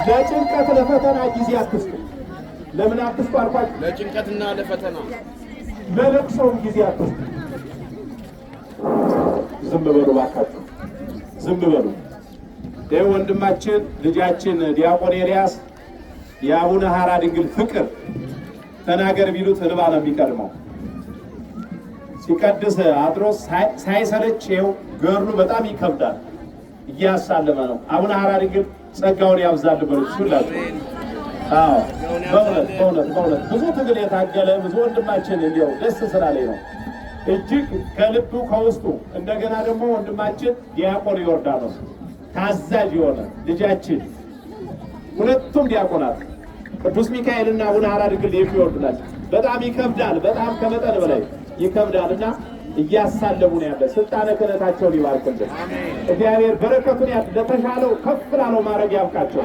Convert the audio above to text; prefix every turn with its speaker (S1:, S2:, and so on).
S1: ለጭንቀት ለፈተና ጊዜ አትስጡ። ለምን አትስጡ አልኳችሁ?
S2: ለጭንቀትና ለፈተና
S1: ለለቅሶም ጊዜ አትስጡ። ዝም በሉ ባካችሁ፣ ዝም በሉ። ይህ ወንድማችን ልጃችን ዲያቆን ኤልያስ የአቡነ ሐራ ድንግል ፍቅር ተናገር ቢሉት እንባ ነው የሚቀድመው። ሲቀድስ አድሮ ሳይሰለች ይኸው ገድሉ በጣም ይከብዳል። እያሳለመ ነው። አቡነ ሐራ ድንግል ጸጋውን ያብዛል በሉት ሁላችሁ። አዎ በእውነት ብዙ ትግል የታገለ ብዙ ወንድማችን እንዲያው ደስ ስላለኝ ነው እጅግ ከልቡ ከውስጡ። እንደገና ደግሞ ወንድማችን ዲያቆን ዮርዳኖስ ታዛዥ የሆነ ልጃችን፣ ሁለቱም ዲያቆናት ቅዱስ ሚካኤልና አቡነ ሐራ ድንግል የሚወርዱ ናቸው። በጣም ይከብዳል፣ በጣም ከመጠን በላይ ይከብዳልና እያሳለሙ ነው ያለ። ስልጣነ ክህነታቸውን ይባርክልን እግዚአብሔር፣ በረከቱን ለተሻለው ከፍ ላለው ማድረግ ያብቃቸው።